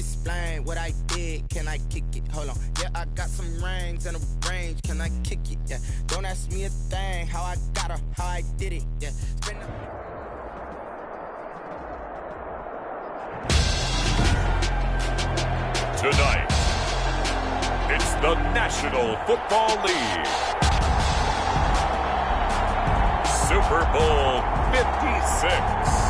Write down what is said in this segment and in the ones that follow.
explain what I did. Can I kick it? Hold on. Yeah, I got some rings and a range. Can I kick it? Yeah. Don't ask me a thing. How I got her, how I did it. Yeah. Tonight, it's the National Football League Super Bowl 56.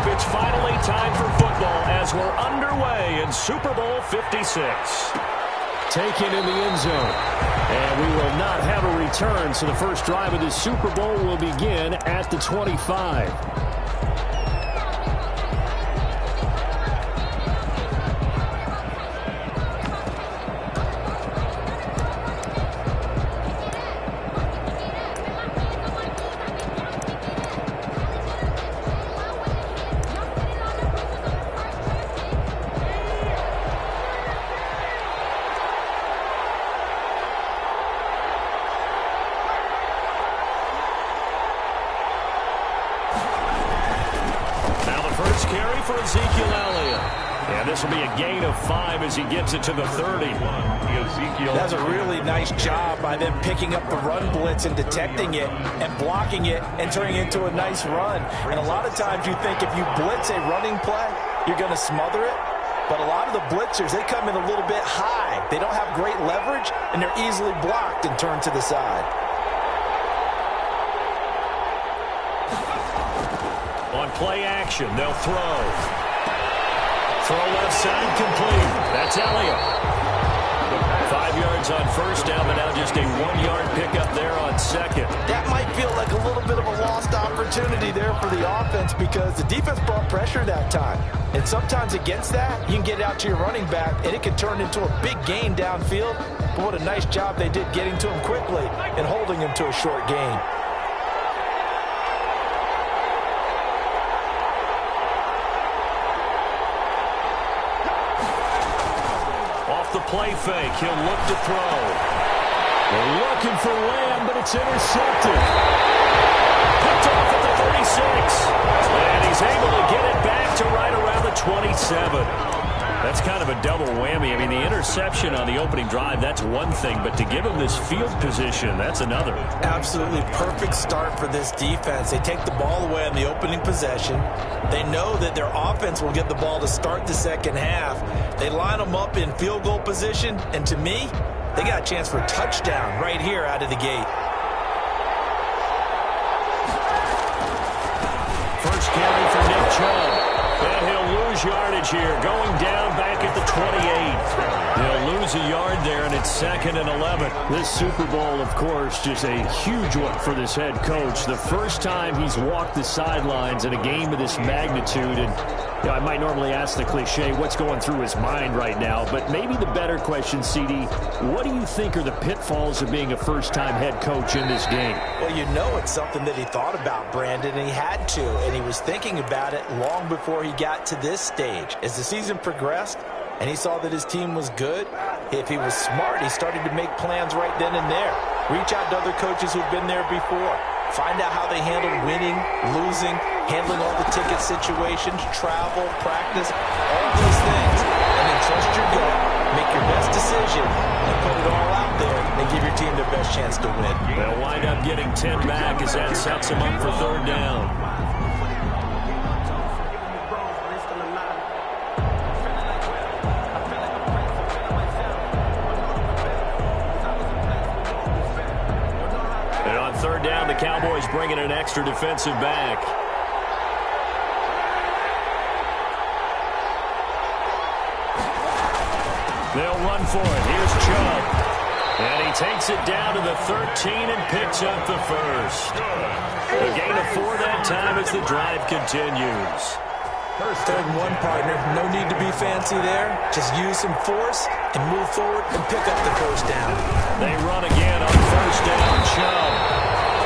It's finally time for football as we're underway in Super Bowl 56. Taken in the end zone. And we will not have a return, so the first drive of the Super Bowl will begin at the 25. Carry for AyyGilley. And this will be a gain of 5 as he gets it to the 30. That's a really nice job by them picking up the run blitz and detecting it and blocking it and turning it into a nice run. And a lot of times you think if you blitz a running play, you're going to smother it. But a lot of the blitzers, they come in a little bit high. They don't have great leverage, and they're easily blocked and turned to the side. On play action, they'll throw. Throw left side, complete. That's Elliott. 5 yards on first down, but now just a 1-yard pickup there on second. That might feel like a little bit of a lost opportunity there for the offense because the defense brought pressure that time. And sometimes against that, you can get out to your running back, and it can turn into a big gain downfield. But what a nice job they did getting to him quickly and holding him to a short gain. The play fake, he'll look to throw. They're looking for Lamb, but it's intercepted. Picked off at the 36. And he's able to get it back to right around the 27. That's kind of a double whammy. I mean, the interception on the opening drive, that's one thing, but to give him this field position, that's another. Absolutely perfect start for this defense. They take the ball away on the opening possession. They know that their offense will get the ball to start the second half. They line them up in field goal position, and to me, they got a chance for a touchdown right here out of the gate. First carry for Nick Chubb. And he'll lose yardage here, going down back at the 28. He'll lose a yard there, and it's 2nd and 11. This Super Bowl, of course, just a huge one for this head coach. The first time he's walked the sidelines in a game of this magnitude. And you know, I might normally ask the cliche, what's going through his mind right now? But maybe the better question, CD, what do you think are the pitfalls of being a first-time head coach in this game? Well, you know it's something that he thought about, Brandon, and he had to. And he was thinking about it long before he got to this stage. As the season progressed and he saw that his team was good, if he was smart, he started to make plans right then and there. Reach out to other coaches who've been there before. Find out how they handled winning, losing, handling all the ticket situations, travel, practice, all those things. And then trust your gut, make your best decision, and put it all out there and give your team their best chance to win. They'll wind up getting 10 back as that sets them up for 3rd down. And on 3rd down, the Cowboys bringing an extra defensive back. They'll run for it. Here's Chubb. And he takes it down to the 13 and picks up the first. A gain of 4 that time as the drive continues. 3rd and 1, partner. No need to be fancy there. Just use some force and move forward and pick up the first down. They run again on 1st down. Chubb.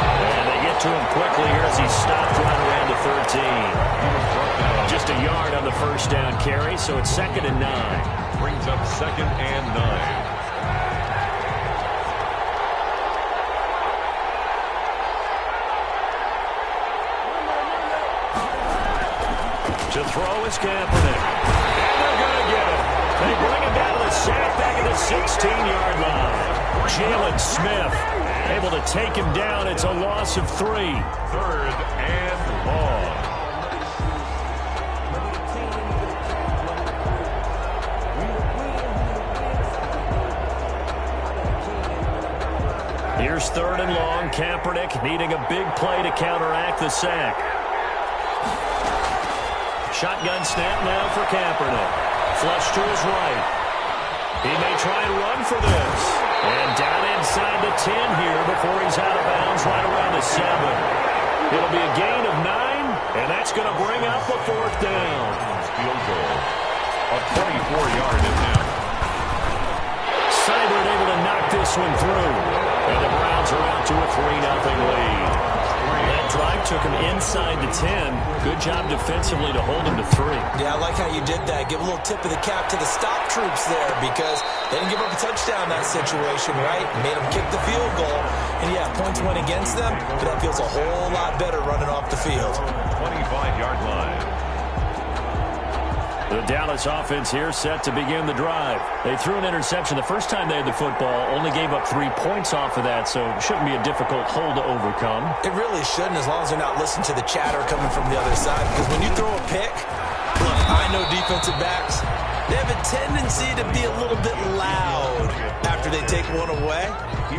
And they get to him quickly here he's stopped right around the 13. Just a yard on the first down carry, so it's 2nd and 9. Brings up 2nd and 9. To throw is Kaepernick. And they're going to get it. They bring him down to the sack back at the 16-yard line. Jalen Smith able to take him down. It's a loss of 3. 3rd and long. Here's 3rd and long. Kaepernick needing a big play to counteract the sack. Shotgun snap now for Kaepernick. Flush to his right. He may try and run for this. And down inside the 10 here before he's out of bounds right around the 7. It'll be a gain of 9, and that's going to bring up a 4th down. Field goal. A 24-yard attempt. Seibert able to knock this one through. And the Browns are out to a 3-0 lead. That drive took him inside the 10. Good job defensively to hold him to 3. Yeah, I like how you did that. Give a little tip of the cap to the stop troops there because they didn't give up a touchdown in that situation, right? Made them kick the field goal. And, yeah, points went against them, but that feels a whole lot better running off the field. 25-yard line. The Dallas offense here set to begin the drive. They threw an interception the first time they had the football, only gave up 3 points off of that, so it shouldn't be a difficult hole to overcome. It really shouldn't, as long as they're not listening to the chatter coming from the other side, because when you throw a pick, look, I know defensive backs, they have a tendency to be a little bit loud after they take one away,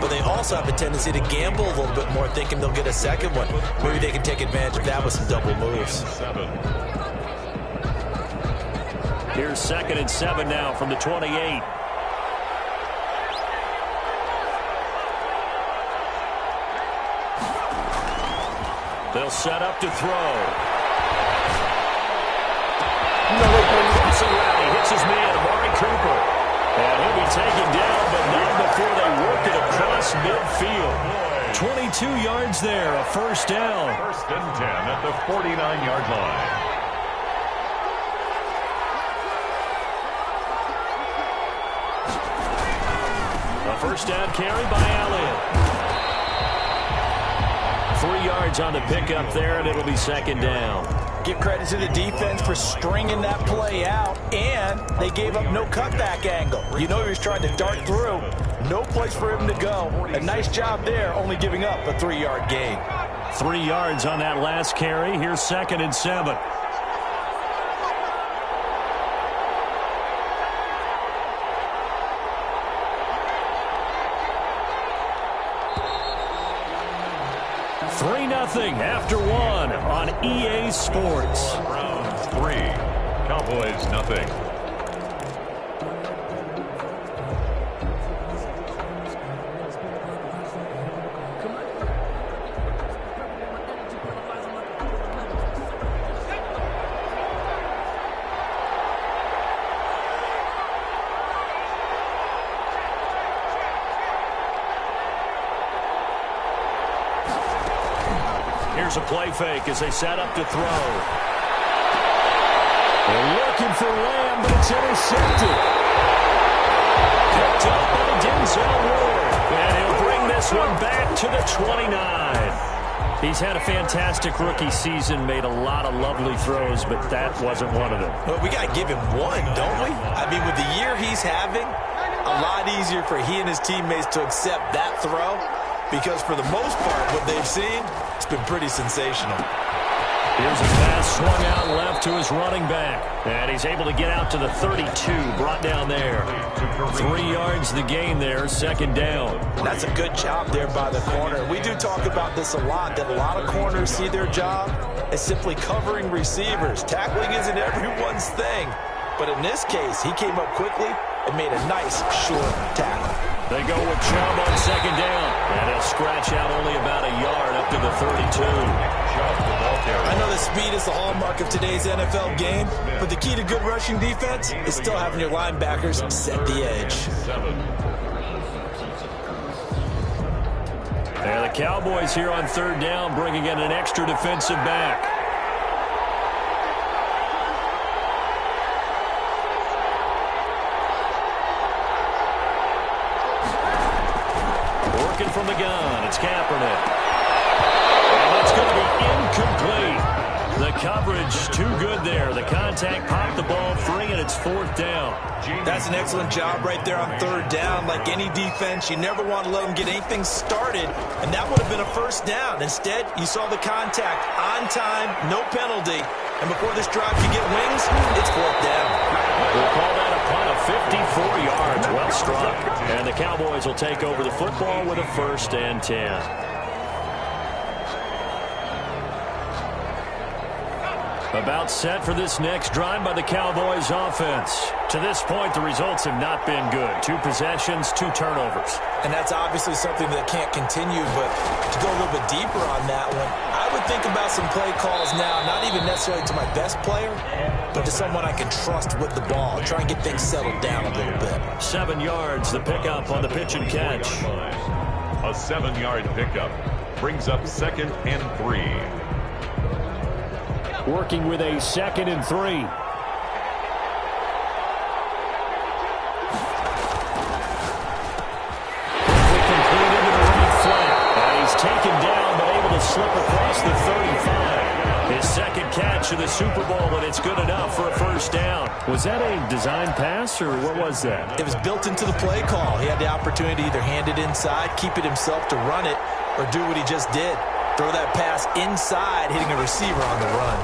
but they also have a tendency to gamble a little bit more, thinking they'll get a second one. Maybe they can take advantage of that with some double moves. 7. Here's 2nd and 7 now from the 28. They'll set up to throw. Crossing route, he hits his man, Amari Cooper. And he'll be taken down, but not before they work it across midfield. 22 yards there, a 1st down. 1st and 10 at the 49-yard line. First down carry by Elliott. 3 yards on the pickup there, and it'll be 2nd down. Give credit to the defense for stringing that play out, and they gave up no cutback angle. You know he was trying to dart through. No place for him to go. A nice job there, only giving up a 3-yard gain. 3 yards on that last carry. Here's 2nd and 7. After 1 on EA Sports. Browns 3, Cowboys nothing. Here's a play fake as they set up to throw. They're looking for Lamb, but it's intercepted. Picked up by Denzel Ward. And he'll bring this one back to the 29. He's had a fantastic rookie season, made a lot of lovely throws, but that wasn't one of them. Well, we got to give him one, don't we? I mean, with the year he's having, a lot easier for he and his teammates to accept that throw because for the most part, what they've seen, it's been pretty sensational. Here's a pass swung out left to his running back. And he's able to get out to the 32, brought down there. 3 yards the gain there, 2nd down. That's a good job there by the corner. We do talk about this a lot, that a lot of corners see their job as simply covering receivers. Tackling isn't everyone's thing. But in this case, he came up quickly and made a nice, short tackle. They go with Chubb on 2nd down. And he'll scratch out only about a yard up to the 32. I know that speed is the hallmark of today's NFL game, but the key to good rushing defense is still having your linebackers set the edge. There they Cowboys here on third down, bringing in an extra defensive back. Working from the gun, it's Kaepernick. And that's going to be incomplete. The coverage too good there. The contact popped the ball free, and it's fourth down. That's an excellent job right there on third down. Like any defense, you never want to let them get anything started, and that would have been a first down. Instead, you saw the contact on time, no penalty, and before this drive could get wings, it's fourth down. We'll call that a punt of 54 yards. Well struck. And the Cowboys will take over the football with a 1st and 10. About set for this next drive by the Cowboys offense. To this point, the results have not been good. 2 possessions, 2 turnovers. And that's obviously something that can't continue, but to go a little bit deeper on that one, I would think about some play calls now, not even necessarily to my best player, but to someone I can trust with the ball. Try and get things settled down a little bit. 7 yards, the pickup on the pitch and catch. A 7-yard pickup brings up 2nd and 3. Working with a 2nd and 3. Complete into the right flat. And he's taken down, but able to slip across the 35. His 2nd catch of the Super Bowl, and it's good enough for a 1st down. Was that a design pass, or what was that? It was built into the play call. He had the opportunity to either hand it inside, keep it himself to run it, or do what he just did. Throw that pass inside, hitting a receiver on the run.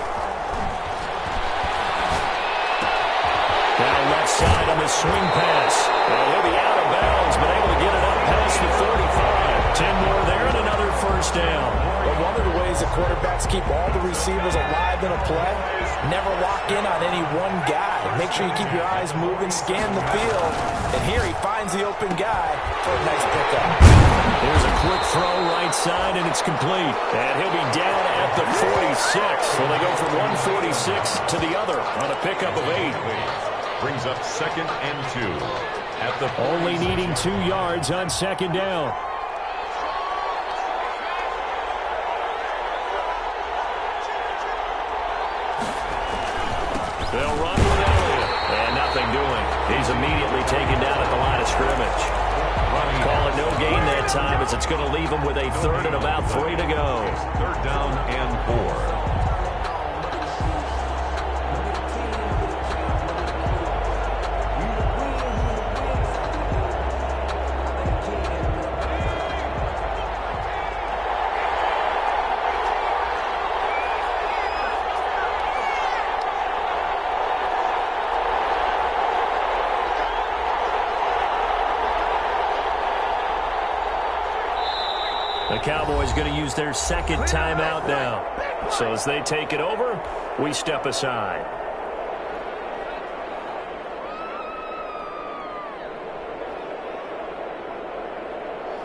Now left side on the swing pass. And he'll be out of bounds, but able to get it up past the 35. 10 more there and another 1st down. Well, one of the ways that quarterbacks keep all the receivers alive in a play, never lock in on any one guy. Make sure you keep your eyes moving, scan the field, and here he finds the open guy for a nice pickup. There's a quick throw right side, and it's complete. And he'll be down at the 46. So they go from 146 to the other on a pickup of 8. Brings up 2nd and 2. At the only needing 2 yards on 2nd down. They'll run with Elliott. And nothing doing. He's immediately taken down at the line of scrimmage. Call it no gain that time, as it's going to leave him with a 3rd and about 3 to go. 3rd down and 4. The Cowboys going to use their 2nd timeout now. So as they take it over, we step aside.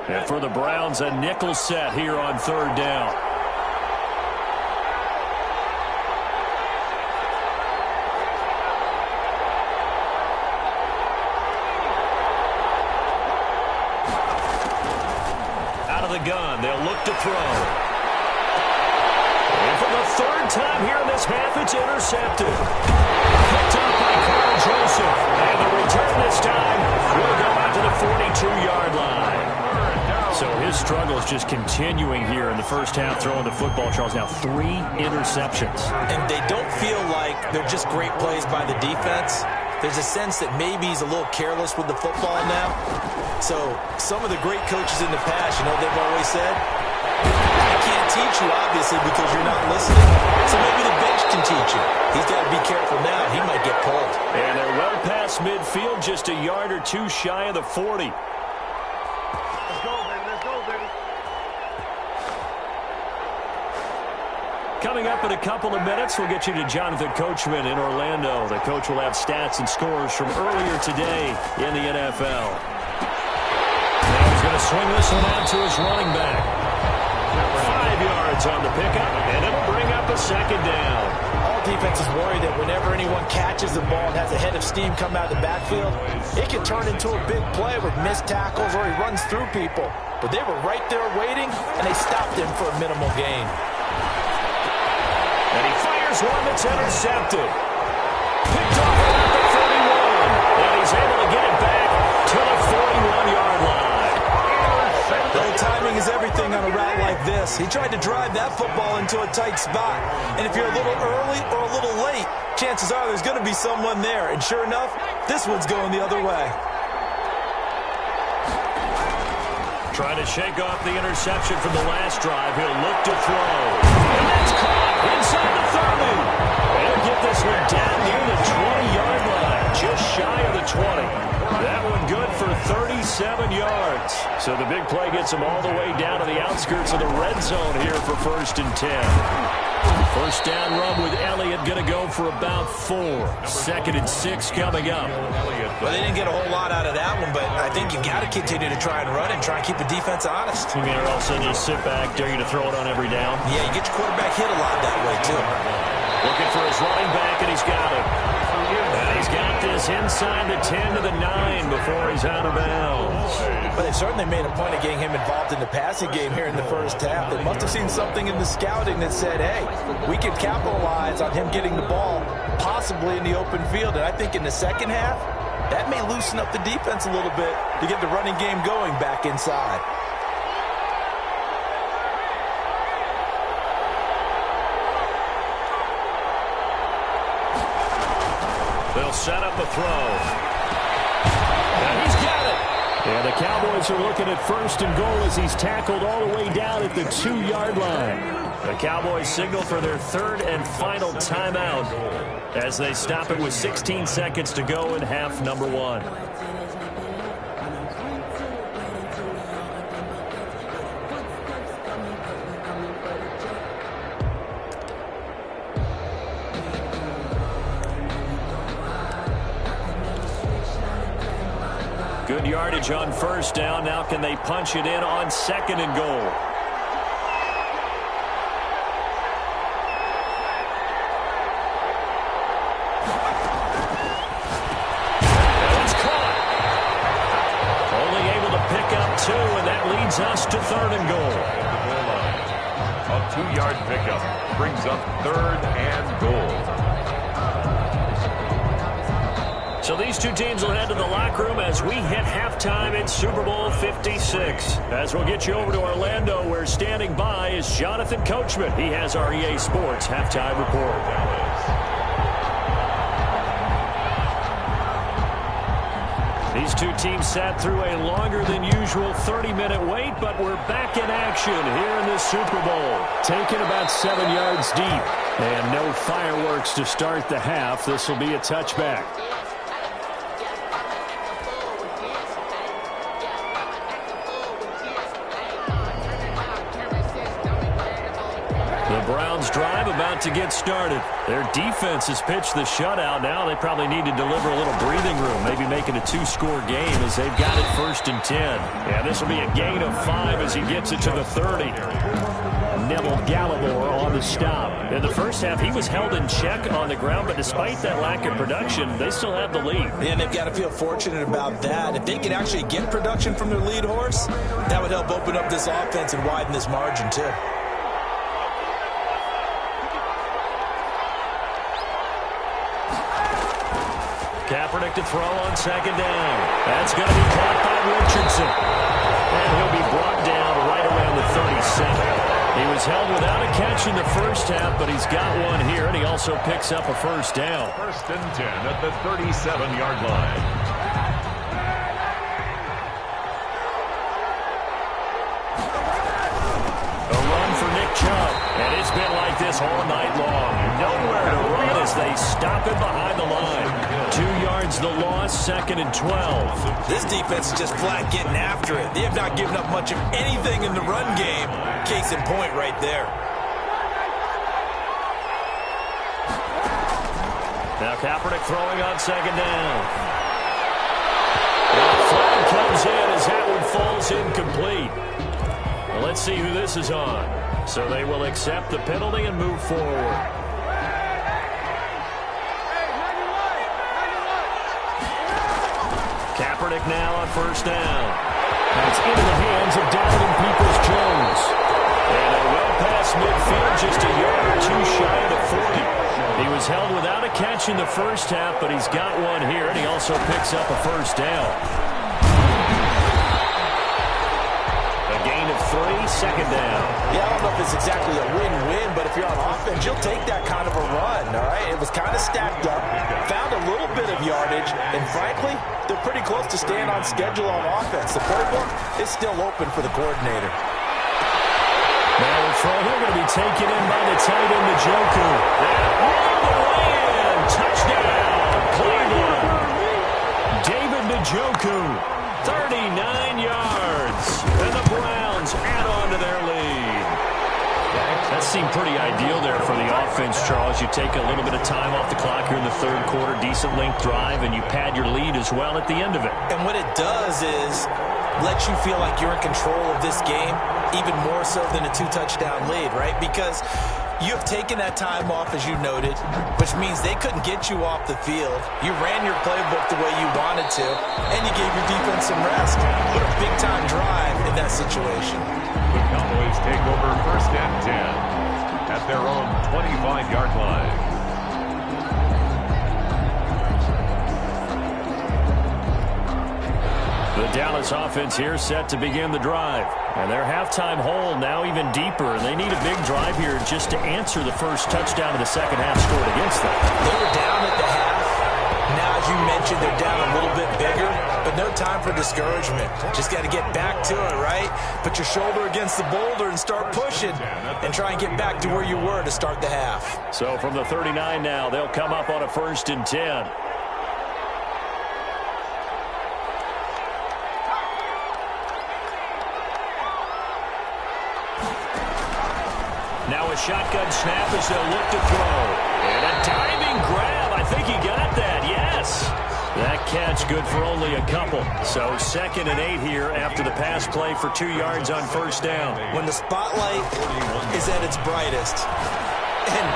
And for the Browns, a nickel set here on 3rd down. Gun. They'll look to throw. And for the 3rd time here in this half, it's intercepted. Picked up by Carl Joseph. And the return this time will go out to the 42-yard line. So his struggle is just continuing here in the first half, throwing the football. Charles, now 3 interceptions. And they don't feel like they're just great plays by the defense. There's a sense that maybe he's a little careless with the football now. So some of the great coaches in the past, you know, they've always said, I can't teach you, obviously, because you're not listening. So maybe the bench can teach you. He's got to be careful now. He might get pulled. And they're well past midfield, just a yard or 2 shy of the 40. Let's go, baby. Let's go, baby. Coming up in a couple of minutes, we'll get you to Jonathan Coachman in Orlando. The coach will have stats and scores from earlier today in the NFL. Now he's going to swing this one out to his running back. 5 yards on the pickup, and it'll bring up a second down. All defenses worry that whenever anyone catches the ball and has a head of steam come out of the backfield, it can turn into a big play with missed tackles or he runs through people. But they were right there waiting, and they stopped him for a minimal gain. And he fires one that's intercepted. Picked off about the 31. And he's able to get it back to the 41-yard line. Well, timing is everything on a route like this. He tried to drive that football into a tight spot. And if you're a little early or a little late, chances are there's going to be someone there. And sure enough, this one's going the other way. Trying to shake off the interception from the last drive. He'll look to throw. And that's caught inside the 30. They'll get this one down near the 20-yard line, just shy of the 20. That one good for 37 yards. So the big play gets them all the way down to the outskirts of the red zone here for 1st and 10. First down run with Elliott going to go for about 4. 2nd and 6 coming up. Well, they didn't get a whole lot out of that one, but I think you've got to continue to try and run and try and keep the defense honest. You mean or else they just sit back, dare you to throw it on every down? Yeah, you get your quarterback hit a lot that way, too. Looking for his running back, and he's got it. And he's got this inside the 10 to the 9 before he's out of bounds. But they certainly made a point of getting him involved in the passing game here in the first half. They must have seen something in the scouting that said, hey, we can capitalize on him getting the ball possibly in the open field. And I think in the second half, that may loosen up the defense a little bit to get the running game going back inside. They'll set up a throw. And he's got it. And the Cowboys are looking at 1st and goal as he's tackled all the way down at the 2-yard line. The Cowboys signal for their 3rd and final timeout as they stop it with 16 seconds to go in half number 1. Good yardage on 1st down. Now can they punch it in on 2nd and goal? It's caught. Only able to pick up 2, and that leads us to 3rd and goal. A 2-yard pickup brings up 3rd and goal. So these two teams will head to the locker room as we hit halftime in Super Bowl 56. As we'll get you over to Orlando, where standing by is Jonathan Coachman. He has our EA Sports halftime report. These two teams sat through a longer than usual 30-minute wait, but we're back in action here in the Super Bowl. Taken about 7 yards deep, and no fireworks to start the half. This will be a touchback. The Browns drive about to get started. Their defense has pitched the shutout. Now they probably need to deliver a little breathing room, maybe make it a 2-score game as they've got it 1st and 10. Yeah, this will be a gain of 5 as he gets it to the 30. Neville Gallimore on the stop. In the first half, he was held in check on the ground, but despite that lack of production, they still have the lead. And they've got to feel fortunate about that. If they can actually get production from their lead horse, that would help open up this offense and widen this margin, too. Kaepernick to throw on 2nd down. That's going to be caught by Richardson. And he'll be brought down right around the 37. He was held without a catch in the first half, but he's got one here, and he also picks up a 1st down. 1st and 10 at the 37-yard line. A run for Nick Chubb, and it's been like this all night long. Nowhere to run as they stop him behind the line. 2 yards the loss, 2nd and 12. This defense is just flat getting after it. They have not given up much of anything in the run game. Case in point right there. Now Kaepernick throwing on 2nd down. And the flag comes in as that one falls incomplete. Well, let's see who this is on. So they will accept the penalty and move forward. Kaepernick now on first down. That's into the hands of Donovan Peoples-Jones. And a well past midfield, just a yard or two shy of the 40. He was held without a catch in the first half, but he's got one here, and he also picks up a first down. A gain of 3, second down. Yeah, I don't know if it's exactly a win-win, but if you're on offense, you'll take that kind of a run, all right? It was kind of stacked up, found a little bit of yardage, and frankly, they're pretty close to staying on schedule on offense. The playbook is still open for the coordinator. Now the throw here going to be taken in by the tight end, Njoku. All the way in. Touchdown, Cleveland. David Njoku, 39 yards. And the Browns add on to their lead. That seemed pretty ideal there for the offense, Charles. You take a little bit of time off the clock here in the third quarter, decent length drive, and you pad your lead as well at the end of it. And what it does is let you feel like you're in control of this game, even more so than a 2-touchdown lead, right? Because you have taken that time off, as you noted, which means they couldn't get you off the field. You ran your playbook the way you wanted to, and you gave your defense some rest. What a big-time drive in that situation. The Cowboys take over first and 10 at their own 25-yard line. The Dallas offense here set to begin the drive. And their halftime hole now even deeper. And they need a big drive here just to answer the first touchdown of the second half scored against them. They were down at the half. Now, as you mentioned, they're down a little bit bigger, but no time for discouragement. Just got to get back to it, right? Put your shoulder against the boulder and start pushing and try and get back to where you were to start the half. So from the 39 now, they'll come up on a 1st and 10. Now a shotgun snap as they'll look to throw. And a diving grab. I think he got that, yes. That catch good for only a couple. So 2nd and 8 here after the pass play for 2 yards on first down. When the spotlight is at its brightest. And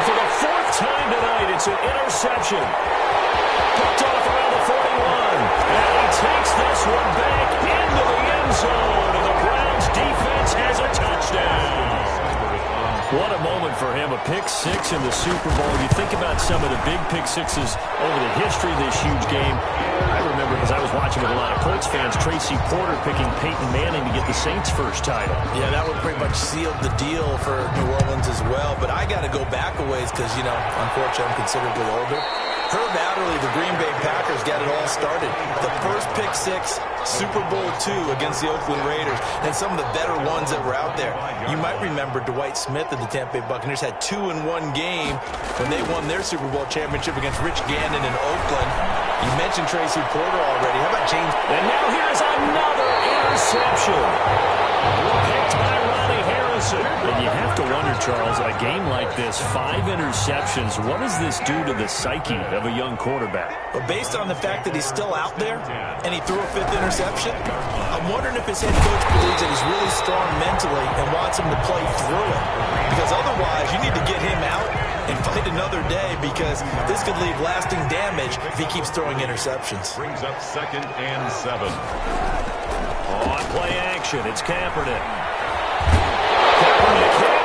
for the 4th time tonight, it's an interception. Picked off around the 41. And he takes this one back into the end zone. And the Browns defense has a touchdown. What a moment for him, a pick-6 in the Super Bowl. You think about some of the big pick-6s over the history of this huge game. I remember, because I was watching with a lot of Colts fans, Tracy Porter picking Peyton Manning to get the Saints' first title. Yeah, that would pretty much seal the deal for New Orleans as well. But I got to go back a ways because, you know, unfortunately I'm considerably older. Herb Adderley, the Green Bay Packers, got it all started. The first pick-6, Super Bowl II against the Oakland Raiders, and some of the better ones that were out there. You might remember Dwight Smith of the Tampa Bay Buccaneers had 2-in-1 game when they won their Super Bowl championship against Rich Gannon in Oakland. You mentioned Tracy Porter already. How about James? And now here's another interception. Picked by Ronnie Harrison. And you have to wonder, Charles, a game like this, 5 interceptions, what does this do to the psyche of a young quarterback? Well, based on the fact that he's still out there and he threw a 5th interception, I'm wondering if his head coach believes that he's really strong mentally and wants him to play through it. Because otherwise, you need to get him out and fight another day, because this could leave lasting damage if he keeps throwing interceptions. Brings up 2nd and 7. On play action, it's Kaepernick. Kaepernick hit.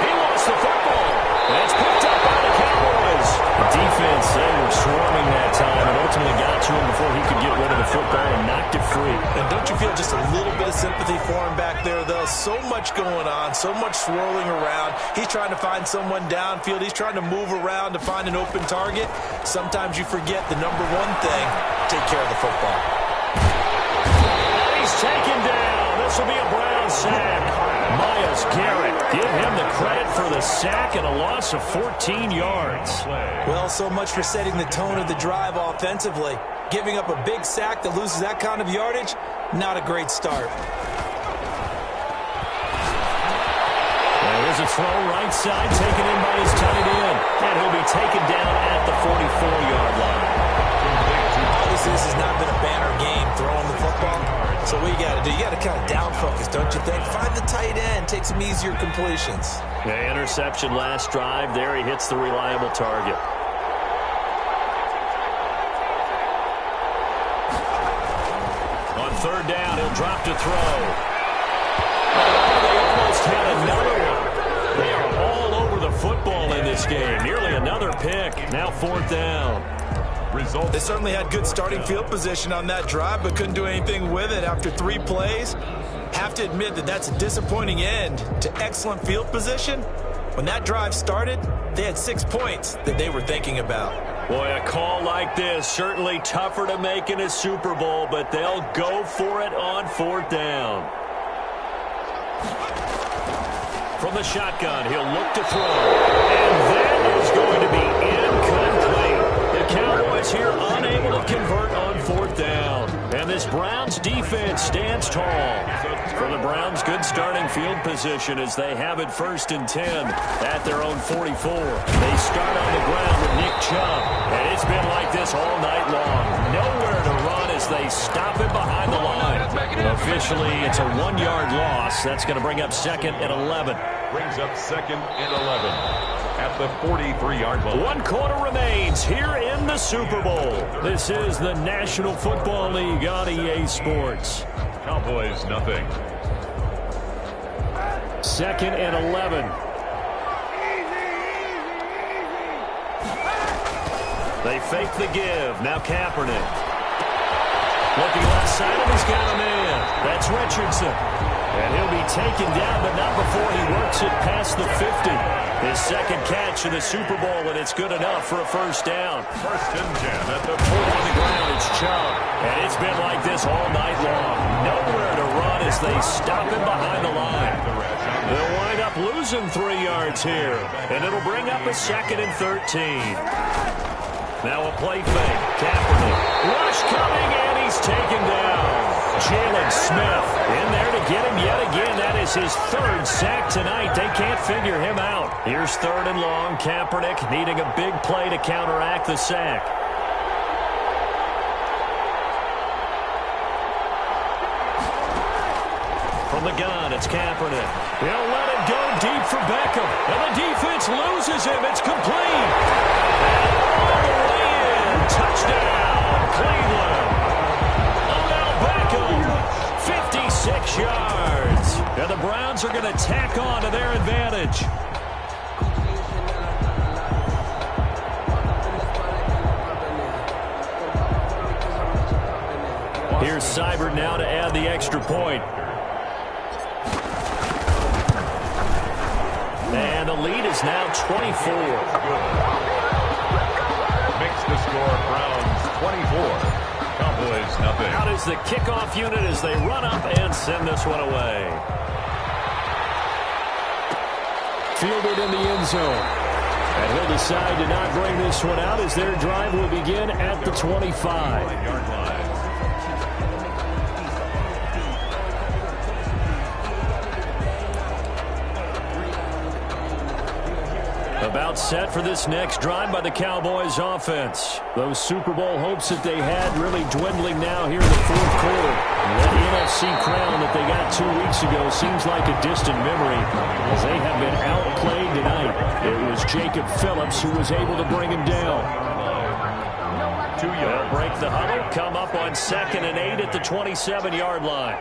He wants the football. And it's picked up by the Cowboys. The defense, they were swarming that time and ultimately got to him before he could get rid of the football and knocked it free. And don't you feel just a little bit of sympathy for him back there, though? So much going on, so much swirling around. He's trying to find someone downfield. He's trying to move around to find an open target. Sometimes you forget the number one thing: take care of the football. He's taken down. This will be a Brown sack. Myles Garrett, give him the credit for the sack and a loss of 14 yards. Well, so much for setting the tone of the drive offensively. Giving up a big sack that loses that kind of yardage, not a great start. There's a throw right side, taken in by his tight end. And he'll be taken down at the 44-yard line. Obviously, this has not been a banner game throwing the football, So what you got to do, you got to kind of down focus, don't you think? Find the tight end, take some easier completions. Yeah, interception last drive. There he hits the reliable target. On third down, he'll drop to throw. Oh, they almost had another one. They are all over the football in this game. Nearly another pick. Now fourth down. They certainly had good starting field position on that drive, but couldn't do anything with it after 3 plays. Have to admit that that's a disappointing end to excellent field position. When that drive started, they had 6 points that they were thinking about. Boy, a call like this, certainly tougher to make in a Super Bowl, but they'll go for it on fourth down. From the shotgun, he'll look to throw. And that is going to be incomplete. The Cowboys here unable to convert on fourth down. And this Browns defense stands tall. For the Browns, good starting field position as they have it 1st and 10 at their own 44. They start on the ground with Nick Chubb. And it's been like this all night long. Nowhere to run as they stop him behind the line. Officially, it's a 1-yard loss. That's going to bring up 2nd and 11. Brings up 2nd and 11 at the 43-yard line. 1 quarter remains here in the Super Bowl. This is the National Football League on EA Sports. Cowboys, nothing. 2nd and 11. They fake the give. Now Kaepernick. Looking left side, and he's got a man. That's Richardson. And he'll be taken down, but not before he works it past the 50. His 2nd catch in the Super Bowl, and it's good enough for a 1st down. 1st and 10 at the 40. On the ground, it's Chubb. And it's been like this all night long. Nowhere to run as they stop him behind the line. They'll wind up losing 3 yards here. And it'll bring up a 2nd and 13. Now a play fake. Kaepernick. Rush coming, and he's taken down. Jalen Smith in there to get him yet again. That is his 3rd sack tonight. They can't figure him out. Here's 3rd and long. Kaepernick needing a big play to counteract the sack. From the gun, it's Kaepernick. He'll let it go deep for Beckham. And the defense loses him. It's complete. And all the way in. Touchdown, Cleveland. Odell Beckham, 56 yards. And the Browns are going to tack on to their advantage. Here's Seibert now to add the extra point. And the lead is now 24. Makes the score Browns 24. Cowboys nothing. Out is the kickoff unit as they run up and send this one away. Fielded in the end zone. And he'll decide to not bring this one out as their drive will begin at the 25-yard line. About set for this next drive by the Cowboys offense. Those Super Bowl hopes that they had really dwindling now here in the 4th quarter. That NFC crown that they got 2 weeks ago seems like a distant memory as they have been outplayed tonight. It was Jacob Phillips who was able to bring him down. They'll break the huddle, come up on 2nd and 8 at the 27-yard line.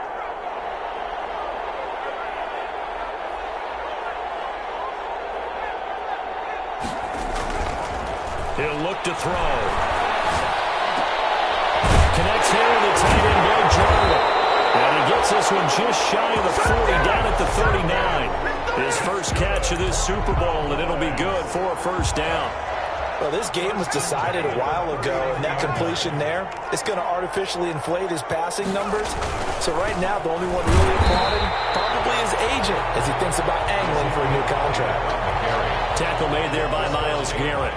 He'll look to throw. Connects here with the tight end, Blake Jarwin. And he gets this one just shy of the 40, down at the 39. His 1st catch of this Super Bowl, and it'll be good for a 1st down. Well, this game was decided a while ago, and that completion there, it's going to artificially inflate his passing numbers. So right now, the only one really applauding probably his agent as he thinks about angling for a new contract. Tackle made there by Myles Garrett.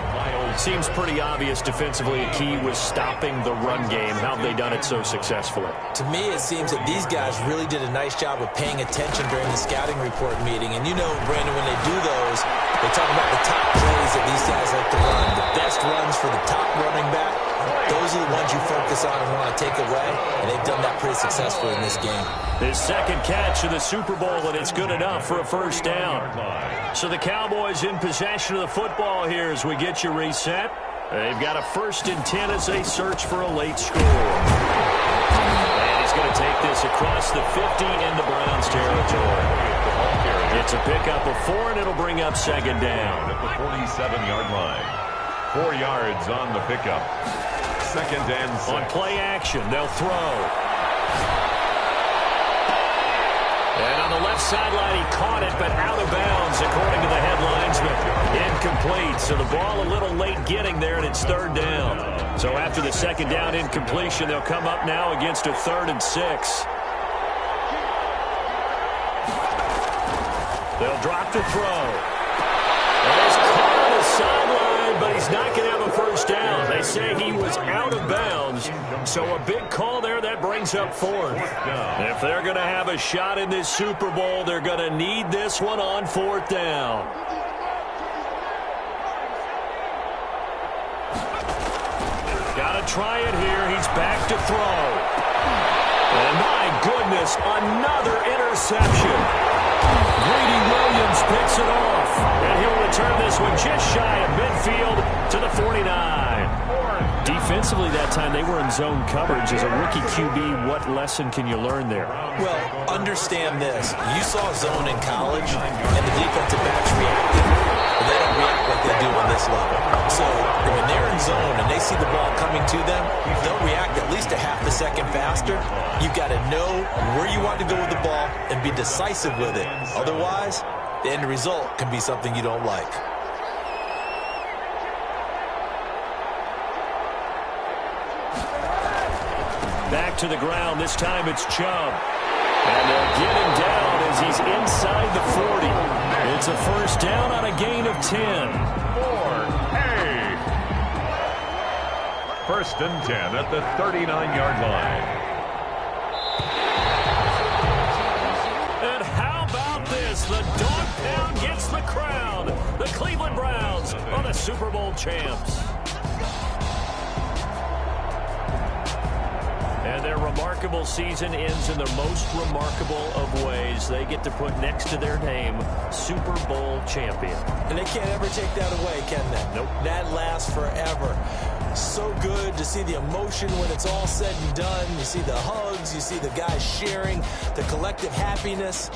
Seems pretty obvious defensively. A key was stopping the run game. How have they done it so successfully? To me, it seems that these guys really did a nice job of paying attention during the scouting report meeting. And you know, Brandon, when they do those, they talk about the top plays that these guys like to run. The best runs for the top running back. those are the ones you focus on and want to take away, and they've done that pretty successfully in this game. His second catch of the Super Bowl, and it's good enough for a first down. So the Cowboys in possession of the football here as we get you reset. They've got a 1st and 10 as they search for a late score. And he's going to take this across the 50 into Browns territory. It's a pickup of 4, and it'll bring up second down. At the 47-yard line. 4 yards on the pickup. 2nd and 6. On play action, they'll throw. And on the left sideline, he caught it, but out of bounds, according to the head linesman. Incomplete, so the ball a little late getting there, and it's 3rd down. So after the 2nd down incompletion, they'll come up now against a 3rd and 6. They'll drop to throw. And he's caught on the sideline, but he's not going to have a first down. They say he was out of bounds, so a big call there that brings up 4th. If they're going to have a shot in this Super Bowl, they're going to need this one on 4th down. Got to try it here. He's back to throw. And my goodness, another interception. Greedy Williams picks it off, and he'll return this one just shy of midfield to the 49. Defensively that time, they were in zone coverage. As a rookie QB, what lesson can you learn there? Well, understand this. You saw zone in college, and the defensive backs reacted. But they don't react like they do on this level. So when they're in zone and they see the ball coming to them, they'll react at least a half a second faster. You've got to know where you want to go with the ball and be decisive with it. Otherwise, the end result can be something you don't like. Back to the ground. This time it's Chubb. And they'll get him down as he's inside the 40. It's a first down on a gain of 10. 1st and 10 at the 39-yard line. And how about this? The dog pound gets the crown. The Cleveland Browns are the Super Bowl champs. And their remarkable season ends in the most remarkable of ways. They get to put next to their name, Super Bowl champion. And they can't ever take that away, can they? Nope. That lasts forever. So good to see the emotion when it's all said and done. You see the hugs, you see the guys sharing, the collective happiness.